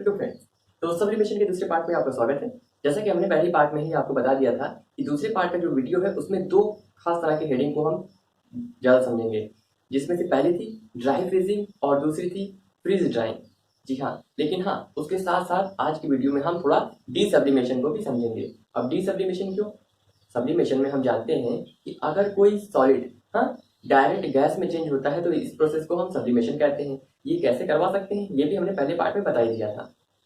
तो फ्रेंड्स, तो सब्लिमेशन के दूसरे पार्ट में आपका स्वागत है। जैसा कि हमने पहले पार्ट में ही आपको बता दिया था कि दूसरे पार्ट का जो वीडियो है उसमें दो खास तरह के हेडिंग को हम ज़्यादा समझेंगे, जिसमें से पहली थी ड्राई फ्रीजिंग और दूसरी थी फ्रीज ड्राइंग। जी हाँ, लेकिन हाँ, उसके साथ साथ आज की वीडियो में हम थोड़ा डी सब्लिमेशन को भी समझेंगे। अब डी सब्लिमेशन क्यों? सब्लिमेशन में हम जानते हैं कि अगर कोई सॉलिड डायरेक्ट गैस में चेंज होता है तो इस प्रोसेस को हम सब्लिमेशन कहते हैं। ये कैसे करवा सकते हैं ये भी हमने पहले पार्ट में बता ही दिया था।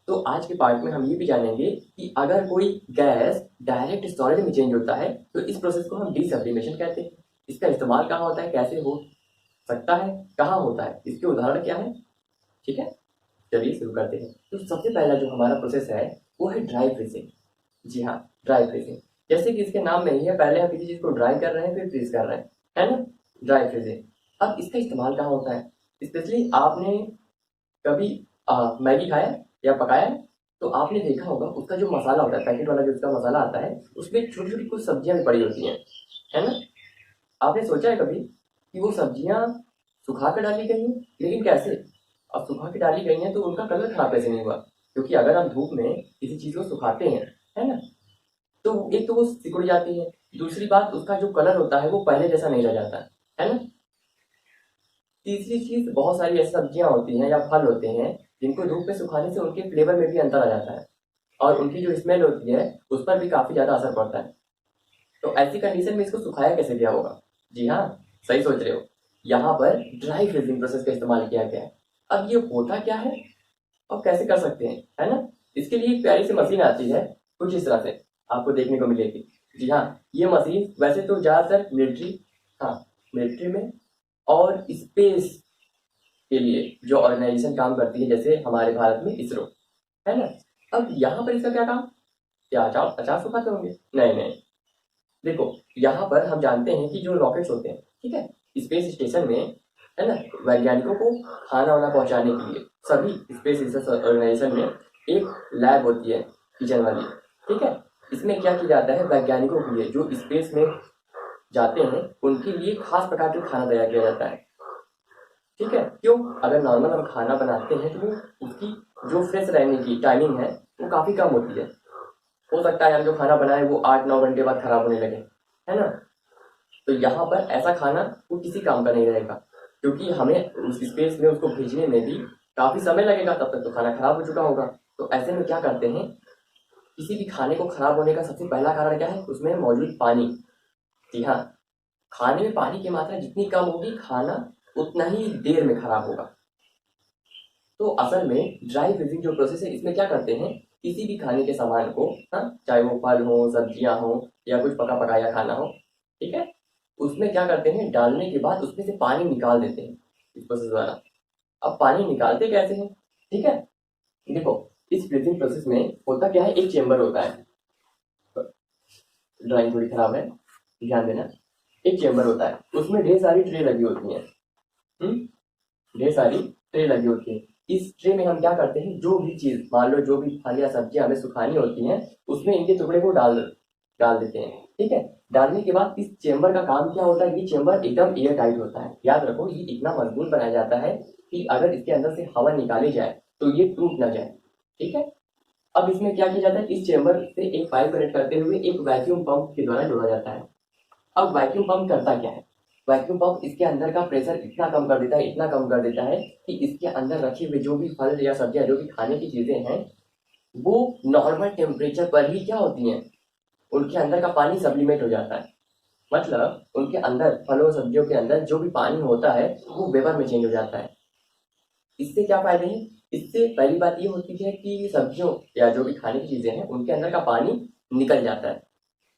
तो आज के पार्ट में हम ये भी जानेंगे कि अगर कोई गैस डायरेक्ट सॉलिड में चेंज होता है तो इस प्रोसेस को हम डी सब्लिमेशन कहते हैं। इसका इस्तेमाल कहाँ होता है, कैसे हो सकता है, कहाँ होता है, इसके उदाहरण क्या है। ठीक है, चलिए शुरू करते हैं। तो सबसे पहला जो हमारा प्रोसेस है वो है ड्राई फ्रीजिंग। जी हाँ, ड्राई फ्रीजिंग, जैसे कि इसके नाम में ही है, पहले हम किसी चीज को ड्राई कर रहे हैं फिर फ्रीज कर रहे हैं, है ना, ड्राई फ्रीजिंग। अब इसका इस्तेमाल कहाँ होता है? स्पेशली आपने कभी मैगी खाया या पकाया है तो आपने देखा होगा उसका जो मसाला होता है, पैकेट वाला जो उसका मसाला आता है, उसमें छोटी छोटी कुछ सब्जियां भी पड़ी होती हैं, है ना। आपने सोचा है कभी कि वो सब्जियां सुखा कर डाली गई हैं, लेकिन कैसे? अब सुखा के डाली गई हैं तो उनका कलर खराब कैसे नहीं हुआ? क्योंकि अगर हम धूप में किसी चीज को सुखाते हैं, है ना, तो एक तो वो सिकुड़ जाती है, दूसरी बात उसका जो कलर होता है वो पहले जैसा नहीं रह जाता है ना। तीसरी चीज, बहुत सारी ऐसी सब्जियां होती हैं या फल होते हैं जिनको धूप में सुखाने से उनके फ्लेवर में भी अंतर आ जाता है और उनकी जो स्मेल होती है उस पर भी काफी ज्यादा असर पड़ता है। तो ऐसी कंडीशन में इसको सुखाया कैसे गया होगा? जी हाँ, सही सोच रहे हो, यहाँ पर ड्राई फ्रीजिंग प्रोसेस का इस्तेमाल किया गया है। अब ये होता क्या है और कैसे कर सकते हैं, है ना। इसके लिए एक प्यारी सी मशीन आती है, कुछ इस तरह से आपको देखने को मिलेगी। जी हाँ, ये मशीन वैसे तो ज्यादातर मिलिट्री, हाँ, मिलिट्री में और स्पेस के लिए जो ऑर्गेनाइजेशन काम करती है, जैसे हमारे भारत में इसरो, है ना। अब यहाँ पर इसका क्या काम? क्या अचार अचार सुखाते होंगे? नहीं नहीं, देखो यहाँ पर हम जानते हैं कि जो रॉकेट्स होते हैं, ठीक है, स्पेस स्टेशन में, है ना, वैज्ञानिकों को खाना वाना पहुंचाने के लिए सभी स्पेस रिसर्च ऑर्गेनाइजेशन में एक लैब होती है, किचन वाली। ठीक है, इसमें क्या किया जाता है, वैज्ञानिकों के लिए जो स्पेस में जाते हैं उनके लिए खास प्रकार के खाना तैयार किया जाता है। ठीक है, क्यों? अगर नॉर्मल हम खाना बनाते हैं तो वो उसकी जो फ्रेश रहने की टाइमिंग है वो काफ़ी कम होती है। हो सकता है हम जो खाना बनाए वो 8-9 घंटे बाद खराब होने लगे, है ना। तो यहाँ पर ऐसा खाना वो किसी काम का नहीं रहेगा, क्योंकि हमें उस स्पेस में उसको भेजने में भी काफ़ी समय लगेगा, तब तक तो खाना खराब हो चुका होगा। तो ऐसे में क्या करते हैं, किसी भी खाने को खराब होने का सबसे पहला कारण क्या है, उसमें मौजूद पानी। जी हाँ, खाने में पानी की मात्रा जितनी कम होगी खाना उतना ही देर में खराब होगा। तो असल में ड्राई फ्रीजिंग जो प्रोसेस है इसमें क्या करते हैं, किसी भी खाने के सामान को, हाँ, चाहे वो फल हो, सब्जियां हो या कुछ पका पकाया खाना हो, ठीक है, उसमें क्या करते हैं, डालने के बाद उसमें से पानी निकाल देते हैं इस प्रोसेस द्वारा। अब पानी निकालते कैसे हैं? ठीक है, देखो इस फ्रीजिंग प्रोसेस में होता क्या है, एक चेम्बर होता है, ड्राइंग थोड़ी खराब है, ध्यान देना। एक चेम्बर होता है, उसमें ढेर सारी ट्रे लगी होती हैं, ढेर सारी ट्रे लगी होती है। इस ट्रे में हम क्या करते हैं, जो भी चीज, मान लो जो भी फल या सब्जियां हमें सुखानी होती हैं उसमें इनके टुकड़े को डाल डाल देते हैं। ठीक है, डालने के बाद इस चेम्बर का काम क्या होता है, ये चेम्बर एकदम एयर टाइट होता है। याद रखो, ये इतना मजबूत बनाया जाता है कि अगर इसके अंदर से हवा निकाली जाए तो ये टूट ना जाए। ठीक है, अब इसमें क्या किया जाता है, इस चेम्बर से एक पाइप कनेक्ट करते हुए एक वैक्यूम पंप के द्वारा जोड़ा जाता है। अब वैक्यूम पंप करता क्या है, वैक्यूम पंप इसके अंदर का प्रेशर इतना कम कर देता है, इतना कम कर देता है कि इसके अंदर रखे हुए जो भी फल या सब्जियां, जो भी खाने की चीजें हैं, वो नॉर्मल टेम्परेचर पर ही क्या होती हैं, उनके अंदर का पानी सब्लिमेट हो जाता है। मतलब उनके अंदर, फलों सब्जियों के अंदर जो भी पानी होता है वो वेपर में चेंज हो जाता है। इससे क्या फायदे हैं? इससे पहली बात ये होती है कि सब्जियों या जो भी खाने की चीजें हैं उनके अंदर का पानी निकल जाता है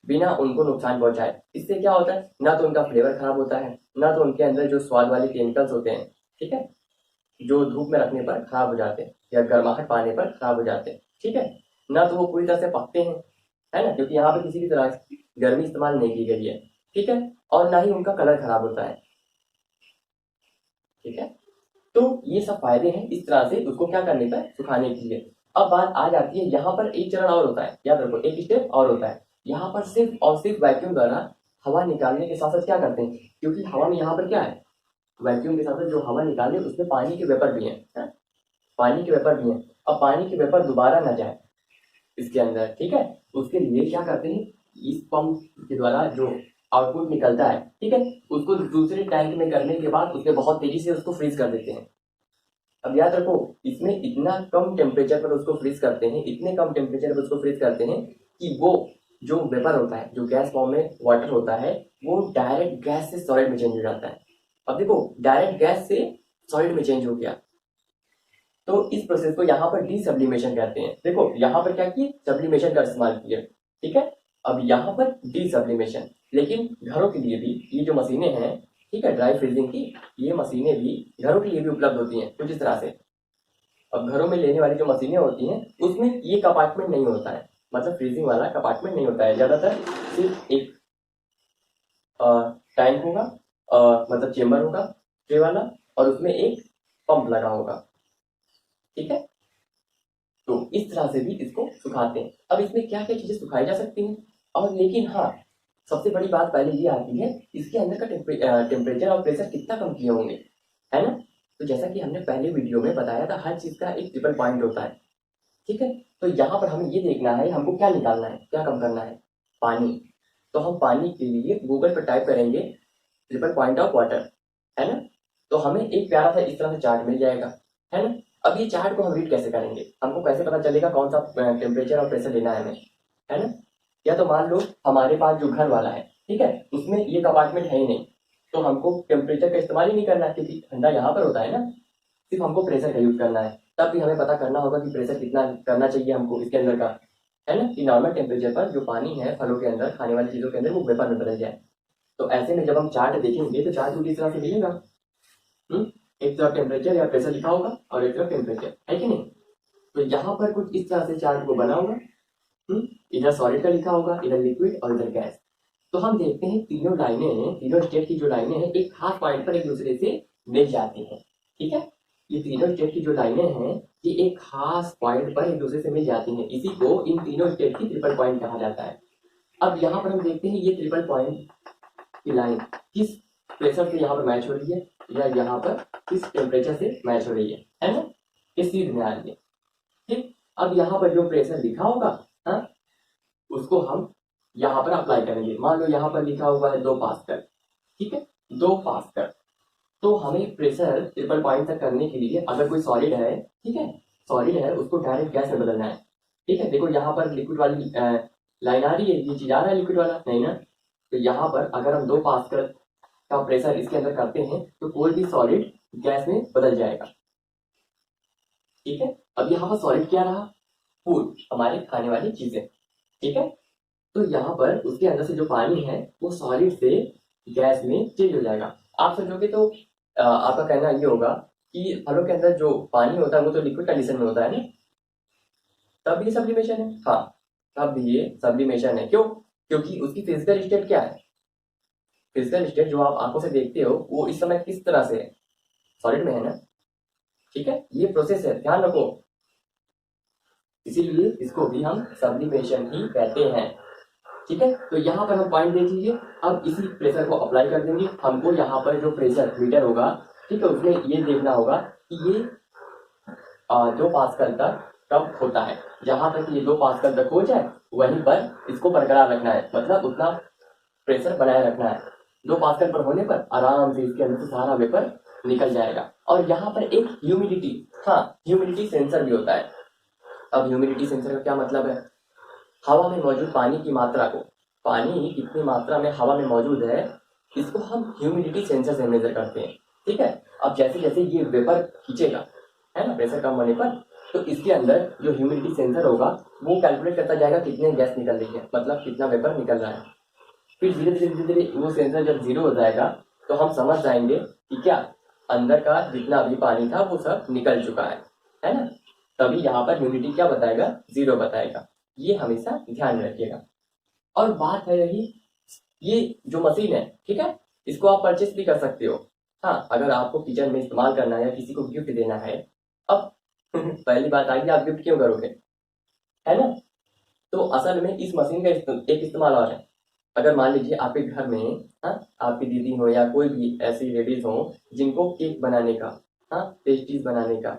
बिना उनको नुकसान पहुंचाए। इससे क्या होता है, ना तो उनका फ्लेवर खराब होता है, ना तो उनके अंदर जो स्वाद वाले केमिकल्स होते हैं, ठीक है, जो धूप में रखने पर खराब हो जाते हैं या गर्माहट पाने पर खराब हो जाते हैं। ठीक है, ना तो वो पूरी तरह से पकते हैं, है ना, क्योंकि यहाँ पे किसी भी तरह की गर्मी इस्तेमाल नहीं की गई है। ठीक है, और ना ही उनका कलर खराब होता है। ठीक है, तो ये सब फायदे हैं इस तरह से उसको क्या करने का, सुखाने के लिए। अब बात आ जाती है, यहाँ पर एक चरण और होता है, याद रखो एक स्टेप और होता है। यहाँ पर सिर्फ और सिर्फ वैक्यूम द्वारा हवा निकालने के साथ साथ क्या करते हैं, क्योंकि हवा में यहाँ पर क्या है, वैक्यूम के साथ साथ जो हवा निकाले उसमें पानी के वेपर भी हैं, है? पानी के वेपर भी हैं। अब पानी की वेपर दोबारा ना जाए इसके अंदर, ठीक है, उसके लिए क्या करते हैं, इस पंप के द्वारा जो आउटपुट निकलता है, ठीक है, उसको दूसरे टैंक में करने के बाद उसमें बहुत तेजी से उसको फ्रीज कर देते हैं। अब याद रखो, इसमें इतना कम टेम्परेचर पर उसको फ्रीज करते हैं, इतने कम टेम्परेचर पर उसको फ्रीज करते हैं कि वो जो वेपर होता है, जो गैस फॉर्म में वाटर होता है, वो डायरेक्ट गैस से सॉलिड में चेंज हो जाता है। अब देखो, डायरेक्ट गैस से सॉलिड में चेंज हो गया, तो इस प्रोसेस को यहाँ पर डी सब्लिमेशन कहते हैं। देखो यहाँ पर क्या किए, सब्लिमेशन का इस्तेमाल किया, ठीक है। अब यहाँ पर डी सब्लिमेशन, लेकिन घरों के लिए भी ये जो मशीनें हैं, ठीक है, ड्राई फ्रीजिंग की ये मशीनें भी घरों के लिए भी उपलब्ध होती हैं कुछ इस तरह से। अब घरों में लेने वाली जो मशीनें होती हैं उसमें ये कंपार्टमेंट नहीं होता है, मतलब फ्रीजिंग वाला कंपार्टमेंट नहीं होता है, ज़्यादातर सिर्फ एक टैंक होगा, मतलब चेम्बर होगा ट्रे वाला, और उसमें एक पंप लगा होगा, ठीक है। तो इस तरह से भी इसको सुखाते हैं। अब इसमें क्या क्या चीजें सुखाई जा सकती हैं, और लेकिन हाँ, सबसे बड़ी बात पहले ये आती है, इसके अंदर का टेम्परेचर और प्रेशर कितना कम किए होंगे, है ना। तो जैसा कि हमने पहले वीडियो में बताया था, हर चीज का एक ट्रिपल पॉइंट होता है, ठीक है। तो यहाँ पर हमें ये देखना है हमको क्या निकालना है, क्या कम करना है, पानी। तो हम पानी के लिए गूगल पर टाइप करेंगे ट्रिपल पॉइंट ऑफ वाटर, है ना। तो हमें एक प्यारा सा इस तरह से चार्ट मिल जाएगा, है ना। अब ये चार्ट को हम रीड कैसे करेंगे, हमको कैसे पता चलेगा कौन सा टेम्परेचर और प्रेशर लेना है हमें, है ना। या तो मान लो हमारे पास जो घर वाला है, ठीक है, उसमें ये कंपार्टमेंट है ही नहीं, तो हमको टेम्परेचर का इस्तेमाल ही नहीं करना, क्योंकि ठंडा यहाँ पर होता है ना, सिर्फ हमको प्रेशर का यूज करना है। तब भी हमें पता करना होगा कि प्रेशर कितना करना चाहिए हमको इसके अंदर का, है ना, कि नॉर्मल टेम्परेचर पर जो पानी है फलों के अंदर, खाने वाली चीजों के अंदर, वो वेपर में बदल जाए। तो ऐसे में जब हम चार्ट देखेंगे तो चार्ट कुछ इस तरह से मिलेगा, एक तरफ टेम्परेचर या प्रेशर लिखा होगा और एक तरफ टेम्परेचर, है कि नहीं। तो यहाँ पर कुछ इस तरह से चार्ट को बना होगा, इधर सॉलिड का लिखा होगा, इधर लिक्विड और इधर गैस। तो हम देखते हैं तीनों लाइनें, तीनों स्टेट की जो लाइनें हैं, एक खास पॉइंट पर एक दूसरे से मिल जाती हैं, ठीक है। ये तीनों स्टेट की जो लाइनें हैं, ये एक खास पॉइंट पर एक दूसरे से मिल जाती हैं, इसी को इन तीनों स्टेट की ट्रिपल पॉइंट कहा जाता है। अब यहाँ पर हम देखते हैं ये ट्रिपल पॉइंट की लाइन किस प्रेशर से यहाँ पर मैच हो रही है, या यहाँ पर किस टेम्परेचर से मैच हो रही है ना, किस चीज में आ रही है, ठीक। अब यहाँ पर जो प्रेशर लिखा होगा, हाँ, उसको हम यहाँ पर अप्लाई करेंगे। मान लो यहाँ पर लिखा हुआ है 2 पास्कल, ठीक है, 2 पास्कल। तो हमें प्रेशर ट्रिपल पॉइंट तक करने के लिए अगर कोई सॉलिड है, ठीक है, सॉलिड है, उसको डायरेक्ट गैस में बदलना है, ठीक है। देखो यहाँ पर लिक्विड वाली लाइन आ रही है, ये चीज आ रहा है लिक्विड वाला, नहीं ना। तो यहाँ पर अगर हम 2 पास्कल का प्रेशर इसके अंदर करते हैं तो कोई भी सॉलिड गैस में बदल जाएगा, ठीक है। अब यहाँ पर सॉलिड क्या रहा, फूड, हमारे खाने वाली चीजें, ठीक है। तो यहाँ पर उसके अंदर से जो पानी है वो सॉलिड से गैस में चेंज हो जाएगा। आप समझोगे तो आपका कहना ये होगा कि फलों के अंदर जो पानी होता है वो तो लिक्विड कंडीशन में होता है ना, तब ये सब्लिमेशन है। हाँ, तब ये सब्लिमेशन है। क्यों? क्योंकि उसकी फिजिकल स्टेट क्या है, फिजिकल स्टेट जो आप आंखों से देखते हो वो इस समय किस तरह से है, सॉलिड में है ना, ठीक है। ये प्रोसेस है, ध्यान रखो, इसीलिए इसको भी हम सब्लिमेशन ही कहते हैं, ठीक है। तो यहाँ पर हम पॉइंट देख लीजिए। अब इसी प्रेशर को अप्लाई कर देंगे। हमको यहाँ पर जो प्रेशर मीटर होगा, ठीक है, उसमें ये देखना होगा कि ये 2 पास्कल तक कब होता है। जहां तक ये 2 पास्कल तक हो जाए वहीं पर इसको बरकरार रखना है, मतलब उतना प्रेशर बनाए रखना है। 2 पास्कल पर होने पर आराम से इसके अंदर से सारा वेपर निकल जाएगा। और यहाँ पर एक ह्यूमिडिटी, हाँ, ह्यूमिडिटी सेंसर भी होता है। अब ह्यूमिडिटी सेंसर का क्या मतलब है, हवा में मौजूद पानी की मात्रा को, पानी कितनी मात्रा में हवा में मौजूद है, इसको हम ह्यूमिडिटी सेंसर से मेजर करते हैं, ठीक है। अब जैसे जैसे ये वेपर खींचेगा, है ना, प्रेशर कम होने पर, तो इसके अंदर जो ह्यूमिडिटी सेंसर होगा वो कैलकुलेट करता जाएगा कितने गैस निकल रही है, मतलब कितना वेपर निकल रहा है। फिर धीरे धीरे धीरे धीरे वो सेंसर जब 0 हो जाएगा तो हम समझ जाएंगे कि क्या अंदर का जितना भी पानी था वो सब निकल चुका है ना। तभी यहाँ पर ह्यूमिडिटी क्या बताएगा, 0 बताएगा। ये हमेशा ध्यान रखिएगा। और बात है रही, ये जो मशीन है, ठीक है, इसको आप परचेस भी कर सकते हो। हाँ, अगर आपको किचन में इस्तेमाल करना है या किसी को गिफ्ट देना है। अब पहली बात आएगी, आप गिफ्ट क्यों करोगे, है ना। तो असल में इस मशीन का एक इस्तेमाल और है। अगर मान लीजिए आपके घर में, हाँ, आपकी दीदी हो या कोई भी ऐसी लेडीज हो जिनको केक बनाने का, हाँ, पेस्ट्रीज बनाने का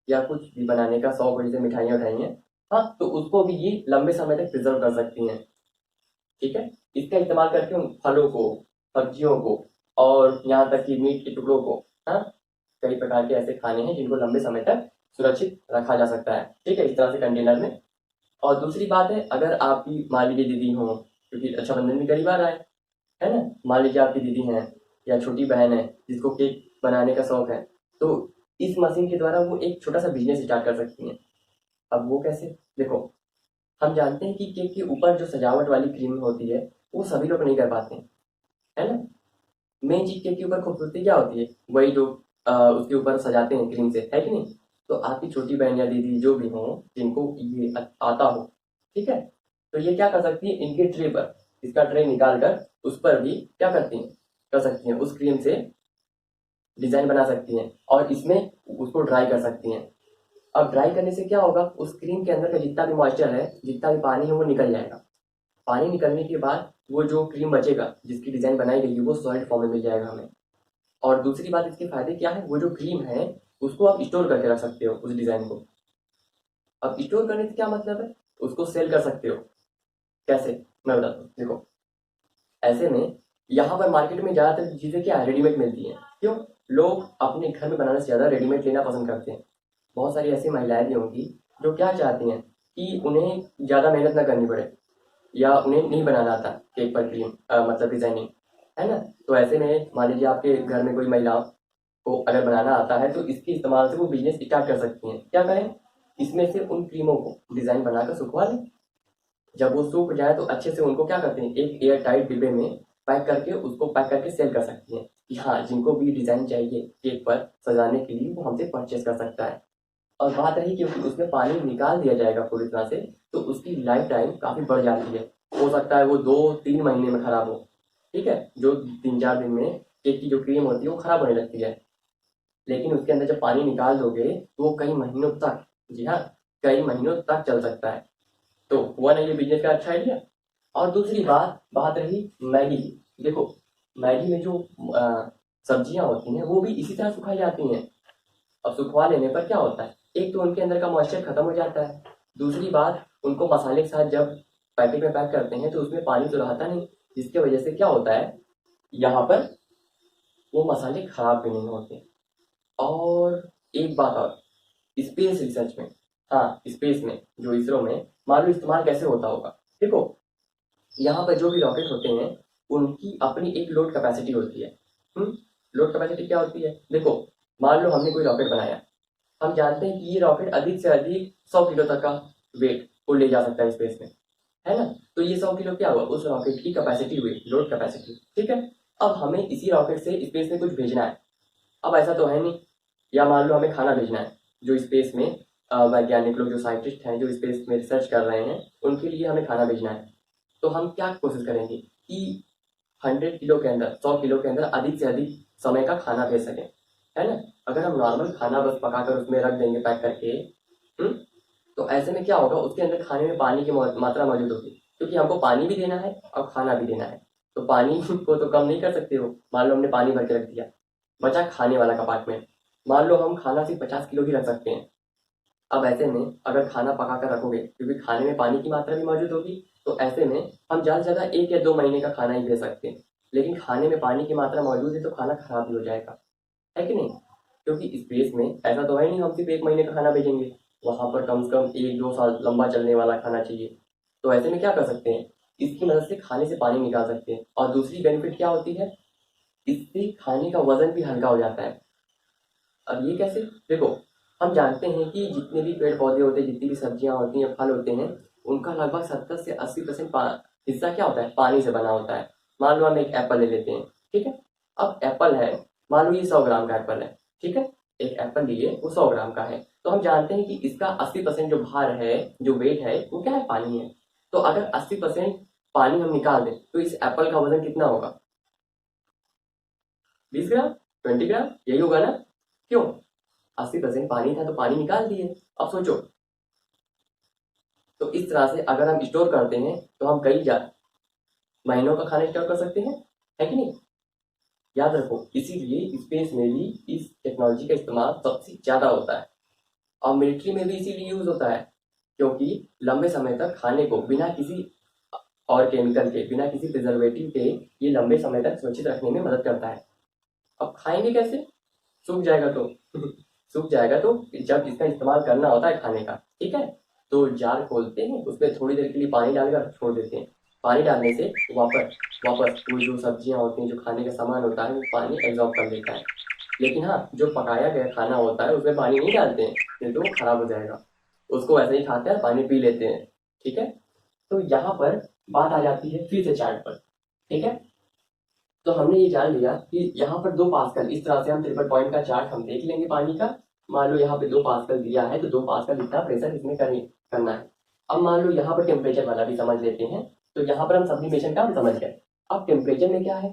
या कुछ भी बनाने का शौक हो, जैसे मिठाइयाँ उठाइयाँ, हाँ, तो उसको भी ये लंबे समय तक प्रिजर्व कर सकती हैं। ठीक है, इसका इस्तेमाल करके उन फलों को, सब्जियों को, और यहाँ तक कि मीट के टुकड़ों को, हाँ, कई प्रकार के ऐसे खाने हैं जिनको लंबे समय तक सुरक्षित रखा जा सकता है। ठीक है, इस तरह से कंटेनर में। और दूसरी बात है, अगर आपकी मान लीजिए दीदी हो, क्योंकि रक्षाबंधन भी करीब आ रहा है ना, मान लीजिए आपकी दीदी हैं या छोटी बहन है जिसको केक बनाने का शौक है, तो इस मशीन के द्वारा वो एक छोटा सा बिजनेस स्टार्ट कर सकती हैं। अब वो कैसे? देखो, हम जानते हैं कि केक के ऊपर जो सजावट वाली क्रीम होती है वो सभी लोग नहीं कर पाते हैं, है ना। मेन चीज केक के ऊपर खूबसूरती क्या होती है? वही जो उसके ऊपर सजाते हैं क्रीम से, है कि नहीं। तो आपकी छोटी बहन या दीदी जो भी हो, जिनको ये आता हो, ठीक है, तो ये क्या कर सकती है, इनके ट्रे पर, इसका ट्रे निकाल कर उस पर भी क्या करती हैं, कर सकती हैं, उस क्रीम से डिजाइन बना सकती हैं और इसमें उसको ड्राई कर सकती हैं। अब ड्राई करने से क्या होगा, उस क्रीम के अंदर का जितना भी मॉइस्चर है, जितना भी पानी है, वो निकल जाएगा। पानी निकलने के बाद वो जो क्रीम बचेगा, जिसकी डिजाइन बनाई गई है, वो सॉलिड फॉर्म में मिल जाएगा हमें। और दूसरी बात, इसके फायदे क्या है, वो जो क्रीम है उसको आप स्टोर करके रख सकते हो, उस डिजाइन को। अब स्टोर करने से क्या मतलब है, उसको सेल कर सकते हो। कैसे, मैं बताता हूँ, देखो, ऐसे में यहाँ पर मार्केट में ज्यादातर चीजें क्या है, रेडीमेड मिलती हैं। क्यों? लोग अपने घर में बनाने से ज्यादा रेडीमेड लेना पसंद करते हैं। बहुत सारी ऐसी महिलाएं भी होंगी जो क्या चाहती हैं कि उन्हें ज्यादा मेहनत ना करनी पड़े, या उन्हें नहीं बनाना आता केक पर क्रीम, मतलब डिजाइनिंग, है ना। तो ऐसे में मान लीजिए आपके घर में कोई महिला को अगर बनाना आता है, तो इसके इस्तेमाल से वो बिजनेस स्टार्ट कर सकती हैं। क्या करें, इसमें से उन क्रीमों को डिजाइन बनाकर सुखवा लें। जब वो सूख जाए तो अच्छे से उनको क्या करते हैं, एक एयर टाइट डिब्बे में पैक करके उसको पैक करके सेल कर सकती हैं कि हाँ, जिनको भी डिजाइन चाहिए केक पर सजाने के लिए, वो हमसे परचेस कर सकता है। और बात रही क्योंकि उसमें पानी निकाल दिया जाएगा पूरी तरह से, तो उसकी लाइफ टाइम काफी बढ़ जाती है। हो सकता है वो 2-3 महीने में खराब हो। ठीक है, जो 3-4 दिन में केक की जो क्रीम होती है वो खराब होने लगती है। लेकिन उसके अंदर जब पानी निकाल दोगे तो वो कई महीनों तक, जी हाँ, कई महीनों तक चल सकता है। तो हुआ ना ये बिजनेस का अच्छा आइडिया। और दूसरी बात रही मैगी की। देखो, मैगी में जो सब्जियां होती हैं वो भी इसी तरह सुखाई जाती हैं। अब सुखवा लेने पर क्या होता है, एक तो उनके अंदर का मॉइस्चर खत्म हो जाता है। दूसरी बात, उनको मसाले के साथ जब पैकेट में पैक करते हैं तो उसमें पानी तो रहता नहीं, जिसकी वजह से क्या होता है, यहाँ पर वो मसाले खराब भी नहीं होते। और एक बात और, स्पेस रिसर्च में, हाँ, स्पेस में जो इसरो में मान लो इस्तेमाल कैसे होता होगा। देखो, यहाँ पर जो भी रॉकेट होते हैं उनकी अपनी एक लोड कैपेसिटी होती है। लोड कैपेसिटी क्या होती है, देखो, मान लो हमने कोई रॉकेट बनाया, हम जानते हैं कि ये रॉकेट अधिक से अधिक 100 किलो तक का वेट को ले जा सकता है स्पेस में, है ना। तो ये 100 किलो क्या हुआ, उस रॉकेट की कैपेसिटी हुई, लोड कैपेसिटी। ठीक है, अब हमें इसी रॉकेट से स्पेस में कुछ भेजना है। अब ऐसा तो है नहीं, या मान लो हमें खाना भेजना है, जो स्पेस में वैज्ञानिक लोग, जो साइंटिस्ट हैं, जो स्पेस में रिसर्च कर रहे हैं, उनके लिए हमें खाना भेजना है। तो हम क्या कोशिश करेंगे कि 100 किलो के अंदर, 100 किलो के अंदर अधिक से अधिक समय का खाना भेज सकें, है ना। अगर हम नॉर्मल खाना बस पकाकर उसमें रख देंगे पैक करके, हम्म, तो ऐसे में क्या होगा, उसके अंदर खाने में पानी की मात्रा मौजूद होगी, क्योंकि हमको पानी भी देना है और खाना भी देना है। तो पानी को तो कम नहीं कर सकते हो। मान लो हमने पानी भर के रख दिया, बचा खाने वाला कंपार्टमेंट। मान लो हम खाना सिर्फ 50 किलो ही रख सकते हैं। अब ऐसे में अगर खाना पका कर रखोगे, क्योंकि खाने में पानी की मात्रा भी मौजूद होगी, तो ऐसे में हम ज़्यादा से ज़्यादा 1 या 2 महीने का खाना ही दे सकते हैं। लेकिन खाने में पानी की मात्रा मौजूद है तो खाना खराब भी हो जाएगा, है कि नहीं। क्योंकि स्पेस में ऐसा तो है नहीं हम सिर्फ 1 महीने का खाना भेजेंगे, वहां पर कम से कम 1-2 साल लंबा चलने वाला खाना चाहिए। तो ऐसे में क्या कर सकते हैं, इसकी मदद से खाने से पानी निकाल सकते हैं। और दूसरी बेनिफिट क्या होती है, इससे खाने का वजन भी हल्का हो जाता है। अब ये कैसे, देखो, हम जानते हैं कि जितने भी पेड़ पौधे होते हैं, जितनी भी सब्जियां होती हैं, फल होते हैं, उनका लगभग 70 से 80% हिस्सा क्या होता है, पानी से बना होता है। मान लो हम एक एप्पल ले लेते हैं, ठीक है। अब एप्पल है, मान लो ये 100 ग्राम का एप्पल है, ठीक है। एक एप्पल लिए वो 100 ग्राम का है, तो हम जानते हैं कि इसका 80% जो भार है, जो वेट है, वो क्या है, पानी है। तो अगर 80% पानी हम निकाल दें तो इस एप्पल का वजन कितना होगा, 20 ग्राम, 20 ग्राम, यही होगा ना। क्यों, 80% पानी था तो पानी निकाल दिए। अब सोचो, तो इस तरह से अगर हम स्टोर करते हैं तो हम कई महीनों का खाना स्टोर कर सकते हैं, है कि नहीं। याद रखो, इसीलिए स्पेस में भी इस टेक्नोलॉजी का इस्तेमाल सबसे ज्यादा होता है। और मिलिट्री में भी इसीलिए यूज होता है क्योंकि लंबे समय तक खाने को बिना किसी और केमिकल के, बिना किसी प्रिजर्वेटिव के ये लंबे समय तक सुरक्षित रखने में मदद करता है। अब खाएंगे कैसे? सूख जाएगा तो सूख जाएगा तो जब इसका इस्तेमाल करना होता है खाने का, ठीक है, तो जार खोलते हैं, उसमें थोड़ी देर के लिए पानी डालकर छोड़ देते हैं। पानी डालने से वापस वापस वो जो सब्जियां होती हैं, जो खाने का सामान होता है, वो पानी एब्जॉर्ब कर लेता है। लेकिन हाँ, जो पकाया गया खाना होता है उसमें पानी नहीं डालते हैं, नहीं तो वो खराब हो जाएगा। उसको ऐसे ही खाते हैं, पानी पी लेते हैं, ठीक है। तो यहाँ पर बात आ जाती है फिर से चार्ट पर, ठीक है। तो हमने ये जान लिया कि यहाँ पर 2 पास्कल, इस तरह से हम ट्रिपल पॉइंट का चार्ट हम देख लेंगे पानी का। मान लो यहाँ पे 2 पास्कल दिया है, तो 2 पास्कल इतना प्रेशर इसमें करना है। अब मान लो यहाँ पर टेम्परेचर वाला भी समझ लेते हैं, तो यहाँ पर हम सब्लिमेशन का हम समझ गए। अब टेम्परेचर में क्या है,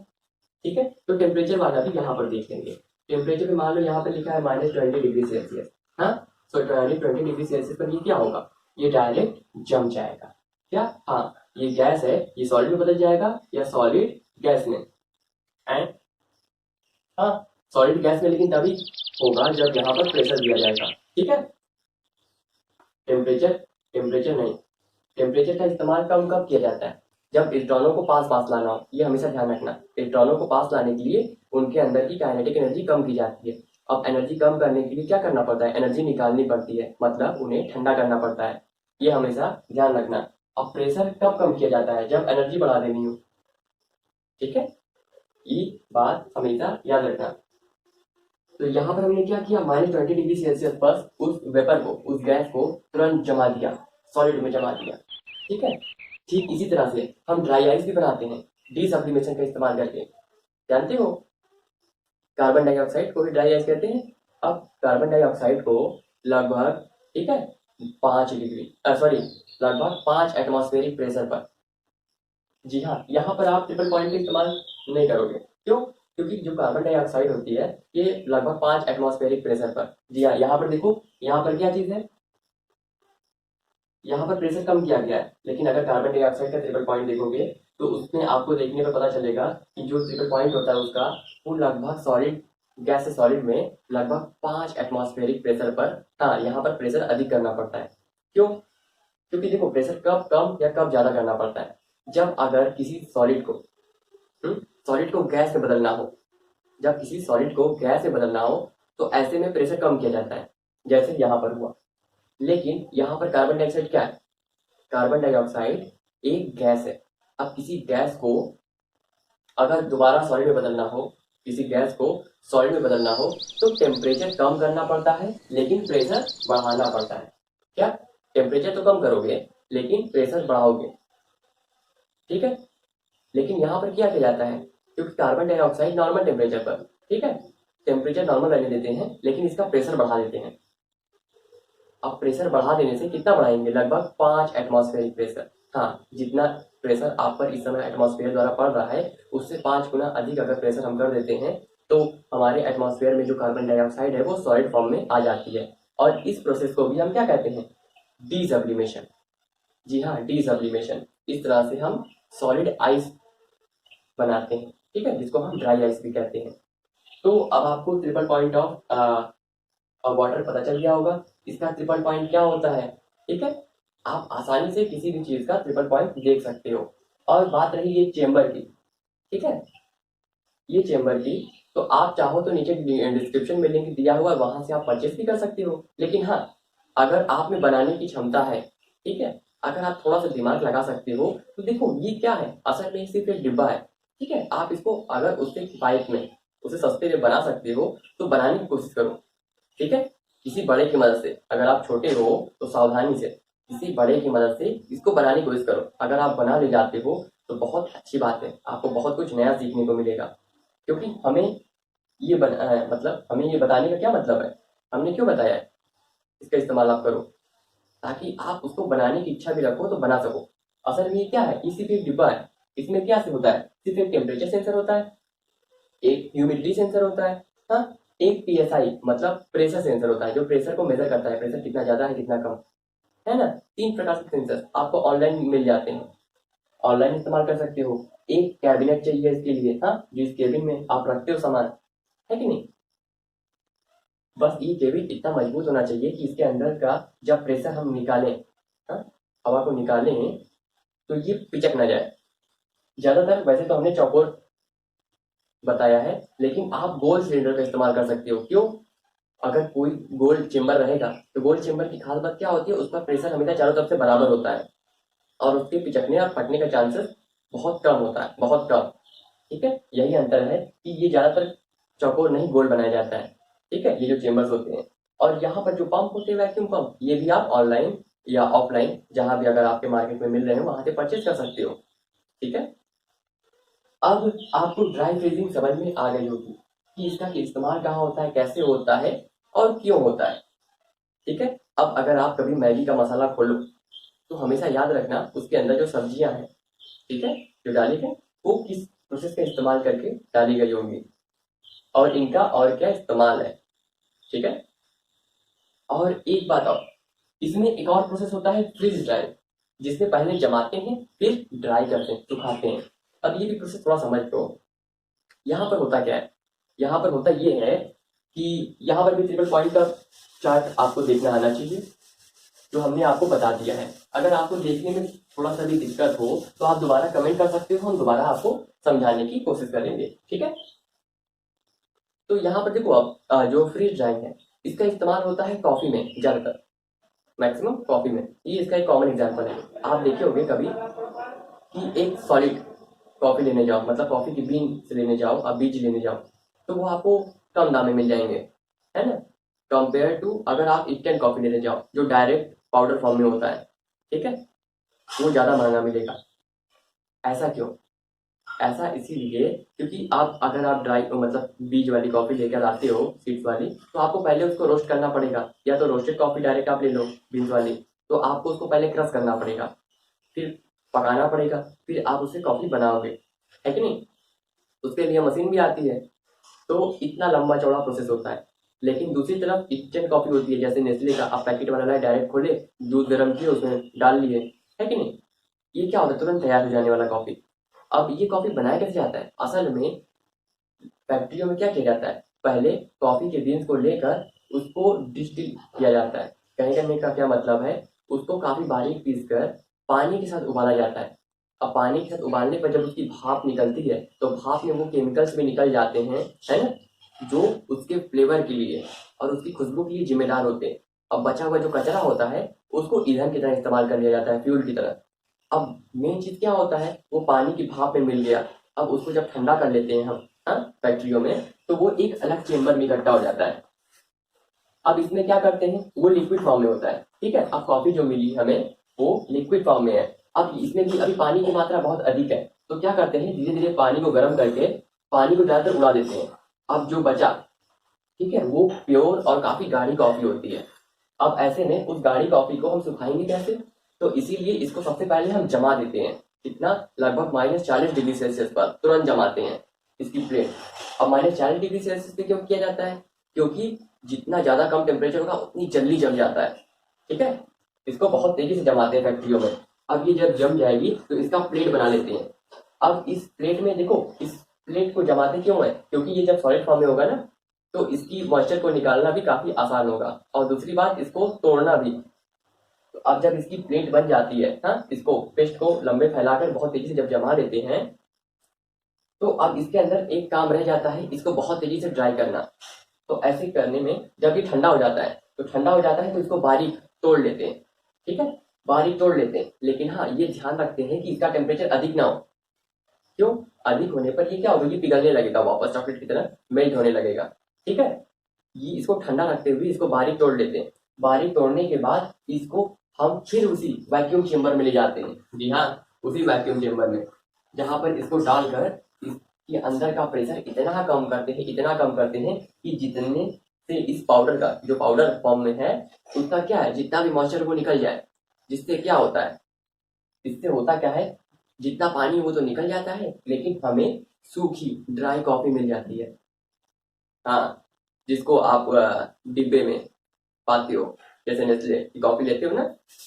ठीक है, तो टेम्परेचर वाला भी यहाँ पर देख लेंगे। टेम्परेचर में मान लो यहाँ पर लिखा है -20 डिग्री सेल्सियस, हाँ। सो 20 डिग्री सेल्सियस पर ये क्या होगा, ये डायरेक्ट जम जाएगा। क्या? हाँ, ये गैस है, ये सॉलिड में बदल जाएगा या सॉलिड गैस में। एंड हाँ, सॉलिड गैस में लेकिन तभी होगा जब यहाँ पर प्रेशर दिया जाएगा, ठीक है। टेम्परेचर टेम्परेचर नहीं, टेम्परेचर का इस्तेमाल कब किया जाता है, जब इलेक्ट्रॉनों को पास लाना हो। ये हमेशा ध्यान रखना, इलेक्ट्रॉनों को पास लाने के लिए उनके अंदर की काइनेटिक एनर्जी कम की जाती है। अब एनर्जी कम करने के लिए क्या करना पड़ता है, एनर्जी निकालनी पड़ती है, मतलब उन्हें ठंडा करना पड़ता है। ये हमेशा ध्यान रखना। अब प्रेशर कब कम किया जाता है, जब एनर्जी बढ़ा देनी हो, ठीक है। ये बात हमेशा याद रखना। तो यहाँ पर हमने क्या किया, -20 डिग्री सेल्सियस पर उस वेपर को, उस गैस को तुरंत जमा दिया, सॉलिड में जमा दिया, ठीक है। ठीक इसी तरह से हम ड्राई आइस भी बनाते हैं डीसब्लिमेशन का इस्तेमाल करके। जानते हो, कार्बन डाइऑक्साइड को भी ड्राई आइस कहते हैं। अब कार्बन डाइऑक्साइड को लगभग, ठीक है, 5 एटमॉस्फेरिक प्रेशर पर, जी हाँ, यहाँ पर आप ट्रिपल पॉइंट का इस्तेमाल नहीं करोगे। क्यों? क्योंकि जो कार्बन डाइऑक्साइड होती है ये लगभग 5 एटमॉस्फेरिक प्रेशर पर, जी हाँ, यहाँ पर देखो, यहाँ पर क्या चीज है, यहाँ पर प्रेशर कम किया गया है। लेकिन अगर कार्बन डाइऑक्साइड का ट्रिपल पॉइंट देखोगे तो उसमें आपको देखने पर पता चलेगा कि जो ट्रिपल पॉइंट होता है उसका, वो लगभग सॉलिड गैस से सॉलिड में लगभग 5 एटमॉस्फेरिक प्रेशर पर, हाँ, यहाँ पर प्रेशर अधिक करना पड़ता है। क्यों? क्योंकि देखो, प्रेशर कब कम या कब ज्यादा करना पड़ता है, जब अगर किसी सॉलिड को गैस में बदलना हो, जब किसी सॉलिड को गैस में बदलना हो तो ऐसे में प्रेशर कम किया जाता है, जैसे यहाँ पर हुआ। लेकिन यहाँ पर कार्बन डाइऑक्साइड क्या है, कार्बन डाइऑक्साइड एक गैस है। अब किसी गैस को अगर दोबारा सॉलिड में बदलना हो, किसी गैस को सॉलिड में बदलना हो तो टेम्परेचर कम करना पड़ता है, लेकिन प्रेशर बढ़ाना पड़ता है। क्या? टेम्परेचर तो कम करोगे लेकिन प्रेशर बढ़ाओगे, ठीक है। लेकिन यहाँ पर क्या किया जाता है, क्योंकि कार्बन डाइऑक्साइड नॉर्मल टेम्परेचर पर, ठीक है, टेम्परेचर नॉर्मल रहने देते हैं, लेकिन इसका प्रेशर बढ़ा देते हैं। अब प्रेशर बढ़ा देने से कितना बढ़ाएंगे, लगभग 5 एटमॉस्फेरिक प्रेशर, हाँ, जितना प्रेशर आप पर इस समय एटमॉस्फेयर द्वारा पड़ रहा है उससे 5 गुना अधिक अगर प्रेशर हम कर देते हैं तो हमारे एटमॉस्फेयर में जो कार्बन डाइऑक्साइड है वो सॉलिड फॉर्म में आ जाती है। और इस प्रोसेस को भी हम क्या कहते हैं, डीसब्लिमेशन। जी हाँ, डीसब्लिमेशन। इस तरह से हम सॉलिड आइस बनाते हैं, ठीक है, जिसको हम ड्राई आइस भी कहते हैं। तो अब आपको ट्रिपल पॉइंट ऑफ वाटर पता चल गया होगा, इसका ट्रिपल पॉइंट क्या होता है, ठीक है। आप आसानी से किसी भी चीज का ट्रिपल पॉइंट देख सकते हो। और बात रही ये चेम्बर की, ठीक है, ये चेम्बर की, तो आप चाहो तो नीचे डिस्क्रिप्शन में लिंक दिया हुआ है, वहां से आप परचेस भी कर सकते हो। लेकिन हाँ, अगर आप में बनाने की क्षमता है, ठीक है, अगर आप थोड़ा सा दिमाग लगा सकते हो तो देखो ये क्या है, असल में सिर्फ एक डिब्बा है, ठीक है। आप इसको अगर उससे किफायत में, उसे सस्ते में बना सकते हो तो बनाने की कोशिश करो, ठीक है। किसी बड़े की मदद से, अगर आप छोटे हो तो सावधानी से किसी बड़े की मदद से इसको बनाने की कोशिश करो। अगर आप बना ले जाते हो तो बहुत अच्छी बात है, आपको बहुत कुछ नया सीखने को मिलेगा। क्योंकि हमें ये मतलब हमें ये बताने का क्या मतलब है, हमने क्यों बताया है, इसका इस्तेमाल आप करो ताकि आप उसको बनाने की इच्छा भी रखो तो बना सको। असल में ये क्या है, ये सिर्फ एक डिब्बा है, इसमें क्या से होता है, सिर्फ एक टेम्परेचर सेंसर होता है, एक ह्यूमिडिटी सेंसर होता है, हाँ, एक पीएसआई मतलब प्रेशर सेंसर होता है, जो प्रेशर को मेजर करता है, प्रेशर कितना ज्यादा है कितना कम है ना। 3 प्रकार के सेंसर आपको ऑनलाइन मिल जाते हैं, ऑनलाइन इस्तेमाल कर सकते हो। एक कैबिनेट चाहिए इसके लिए, हाँ, जो इस केबिन में आप रखते हो सामान, है कि नहीं। बस ये केबिन इतना मजबूत होना चाहिए कि इसके अंदर का जब प्रेशर हम निकालें, हाँ, हवा को निकालें तो ये पिचक ना जाए। ज्यादातर वैसे तो हमने चौकोर बताया है, लेकिन आप गोल सिलेंडर का इस्तेमाल कर सकते हो। क्यों? अगर कोई गोल चेम्बर रहेगा तो गोल चेम्बर की खास बात क्या होती है, उसका प्रेशर हमेशा चारों तरफ से बराबर होता है और उसके पिचकने और फटने का चांसेस बहुत कम होता है, बहुत कम। ठीक है, यही अंतर है कि ये ज्यादातर चौकोर नहीं गोल बनाया जाता है। ठीक है, ये जो चेम्बर्स होते हैं। और यहाँ पर जो पंप होते हैं वैक्यूम पंप, ये भी आप ऑनलाइन या ऑफलाइन जहां भी अगर आपके मार्केट में मिल रहे हो वहां से परचेज कर सकते हो। ठीक है, अब आपको ड्राई फ्रीजिंग समझ में आ गई होगी कि इसका इस्तेमाल कहाँ होता है, कैसे होता है और क्यों होता है। ठीक है, अब अगर आप कभी मैगी का मसाला खोलो तो हमेशा याद रखना उसके अंदर जो सब्जियां हैं, ठीक है, जो डाली है वो किस प्रोसेस का इस्तेमाल करके डाली गई होंगी और इनका और क्या इस्तेमाल है। ठीक है, और एक बात और, इसमें एक और प्रोसेस होता है फ्रीज ड्राई, जिसमें पहले जमाते हैं फिर ड्राई करते हैं, सुखाते हैं। अब ये भी प्रोसेस थोड़ा समझ लो। यहाँ पर होता क्या है, यहाँ पर होता ये है कि यहाँ पर भी ट्रिपल पॉइंट का चार्ट आपको देखना आना चाहिए, जो हमने आपको बता दिया है। अगर आपको देखने में थोड़ा सा भी दिक्कत हो तो आप दोबारा कमेंट कर सकते हो, हम दोबारा आपको समझाने की कोशिश करेंगे। ठीक है, तो यहाँ पर देखो, अब जो फ्रीज ड्राइंग है इसका इस्तेमाल होता है कॉफी में ज्यादातर, मैक्सिमम कॉफी में। ये इसका एक कॉमन एग्जाम्पल है। आप देखे होंगे कभी कि एक सॉलिड कॉफी लेने जाओ, मतलब कॉफी की बीन से लेने जाओ, आप बीज लेने जाओ, तो वो आपको कम दाम में मिल जाएंगे, है ना, कंपेयर टू अगर आप इंस्टेंट कॉफी लेने जाओ जो डायरेक्ट पाउडर फॉर्म में होता है। ठीक है, वो ज्यादा महंगा मिलेगा। ऐसा क्यों? ऐसा इसीलिए क्योंकि आप अगर आप ड्राई मतलब बीज वाली कॉफी लेकर आते हो, सीड्स वाली, तो आपको पहले उसको रोस्ट करना पड़ेगा। या तो रोस्टेड कॉफी डायरेक्ट आप ले लो बीन्स वाली, तो आपको उसको पहले क्रश करना पड़ेगा, फिर पकाना पड़ेगा, फिर आप उससे कॉफी बनाओगे, है कि नहीं? उसके लिए मशीन भी आती है। तो इतना लंबा चौड़ा प्रोसेस होता है। लेकिन दूसरी तरफ इंस्टेंट कॉफी होती है, जैसे नेस्ले का आप पैकेट वाला लाए, डायरेक्ट खोले, दूध गर्म किए, उसमें डाल लिए, है कि नहीं? ये क्या होता है, तुरंत तैयार हो जाने वाला कॉफी। अब ये कॉफी बनाया कैसे जाता है? असल में फैक्ट्रियों में क्या किया जाता है, पहले कॉफी के बीन्स को लेकर उसको डिस्टिल किया जाता है। कहीं करने का क्या मतलब है, उसको काफी बारीक पीस कर पानी के साथ उबाला जाता है। अब पानी के साथ उबालने पर जब उसकी भाप निकलती है तो भाप में वो केमिकल्स भी निकल जाते हैं, है ना, जो उसके फ्लेवर के लिए और उसकी खुशबू के लिए जिम्मेदार होते हैं। अब बचा हुआ जो कचरा होता है उसको ईंधन की तरह इस्तेमाल कर लिया जाता है, फ्यूल की तरह। अब मेन चीज क्या होता है, वो पानी की भाप में मिल गया, अब उसको जब ठंडा कर लेते हैं हम, हाँ, फैक्ट्रियों में, तो वो एक अलग चेम्बर में इकट्ठा हो जाता है। अब इसमें क्या करते हैं, वो लिक्विड फॉर्म में होता है। ठीक है, अब कॉफी जो मिली हमें वो लिक्विड फॉर्म में है। अब इसमें भी अभी पानी की मात्रा बहुत अधिक है, तो क्या करते हैं, धीरे धीरे पानी को गर्म करके पानी को ज्यादातर उड़ा देते हैं। अब जो बचा, ठीक है, वो प्योर और काफी गाढ़ी कॉफी होती है। अब ऐसे में उस गाढ़ी कॉफी को हम सुखाएंगे कैसे? तो इसीलिए इसको सबसे पहले हम जमा देते हैं। कितना? लगभग -40 डिग्री सेल्सियस पर तुरंत जमाते हैं इसकी प्लेट। अब -40 डिग्री सेल्सियस पे क्यों किया जाता है? क्योंकि जितना ज्यादा कम टेम्परेचर होगा उतनी जल्दी जम जाता है। ठीक है, इसको बहुत तेजी से जमाते हैं फैक्ट्रियों में। अब ये जब जम जाएगी तो इसका प्लेट बना लेते हैं। अब इस प्लेट में देखो, इस प्लेट को जमाते क्यों है? क्योंकि ये जब सॉलिड फॉर्म में होगा ना, तो इसकी मॉइस्चर को निकालना भी काफी आसान होगा, और दूसरी बात इसको तोड़ना भी। तो अब जब इसकी प्लेट बन जाती है, हाँ, इसको पेस्ट को लंबे फैलाकर बहुत तेजी से जब जमा देते हैं, तो अब इसके अंदर एक काम रह जाता है, इसको बहुत तेजी से ड्राई करना। तो ऐसे करने में जब ये ठंडा हो जाता है, तो ठंडा हो जाता है तो इसको बारीक तोड़ लेते हैं। ठीक है, बारीक तोड़ लेते हैं, लेकिन हाँ, ये ध्यान रखते हैं कि इसका टेम्परेचर अधिक ना हो। क्यों? अधिक होने पर ये क्या होगा, ये पिघलने लगेगा, वापस चॉकलेट की तरह मेल्ट होने लगेगा। ठीक है, ये इसको ठंडा रखते हुए इसको बारीक तोड़ लेते हैं। बारीक तोड़ने के बाद इसको हम फिर उसी वैक्यूम चेम्बर में ले जाते हैं। जी हाँ, उसी वैक्यूम चेम्बर में, जहां पर इसको डालकर इसके अंदर का प्रेशर इतना कम करते हैं, इतना कम करते हैं कि जितने से इस पाउडर का, जो पाउडर फॉर्म में है, उसका क्या है, जितना भी मॉइस्चर वो निकल जाए। जिससे क्या होता है, इससे होता क्या है, जितना पानी वो तो निकल जाता है, लेकिन हमें सूखी ड्राई कॉफी मिल जाती है। हाँ, जिसको आप डिब्बे में पाते हो, जैसे नेस्ले की कॉफी लेते हो ना,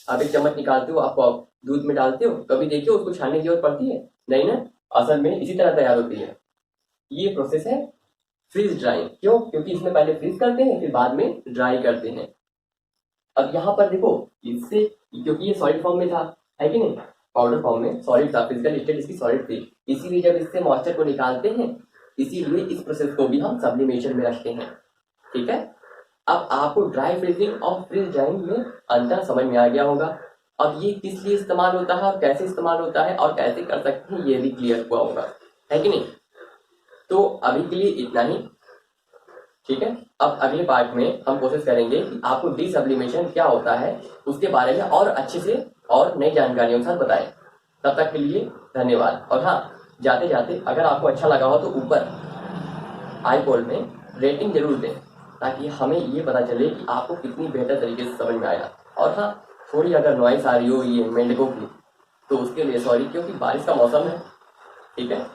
आप एक चम्मच निकालते हो, आप दूध में डालते हो, कभी देखिए उसको छानने की जरूरत पड़ती है? नहीं ना, असल में इसी तरह तैयार होती है। ये प्रोसेस है फ्रीज ड्राइंग। क्यों? क्योंकि इसमें पहले फ्रीज करते हैं फिर बाद में ड्राई करते हैं। अब यहाँ पर देखो, इससे क्योंकि ये सॉलिड फॉर्म में था, है कि नहीं, पाउडर फॉर्म में सॉलिड था, फिजिकल स्टेट इसकी सॉलिड थी, इसीलिए जब इससे मॉइस्चर को निकालते हैं, इसीलिए इस प्रोसेस को भी हम सब्लिमेशन में रखते हैं। ठीक है, अब आपको ड्राई फ्रीजिंग और फ्रीज ड्राइंग में अंतर समझ में आ गया होगा। अब ये किस लिए इस्तेमाल होता है और कैसे इस्तेमाल होता है और कैसे कर सकते हैं ये भी क्लियर हुआ होगा, है कि नहीं। तो अभी के लिए इतना ही। ठीक है, अब अगले पार्ट में हम कोशिश करेंगे कि आपको डी सब्लिमेशन क्या होता है उसके बारे में और अच्छे से और नई जानकारियों के साथ बताएं। तब तक के लिए धन्यवाद। और हाँ, जाते जाते अगर आपको अच्छा लगा हो तो ऊपर आई पोल में रेटिंग जरूर दें, ताकि हमें ये पता चले कि आपको कितनी बेहतर तरीके से समझ में आया। और हाँ, थोड़ी अगर नॉइस आ रही हो ये मेंढकों की, तो उसके लिए सॉरी, क्योंकि बारिश का मौसम है। ठीक है।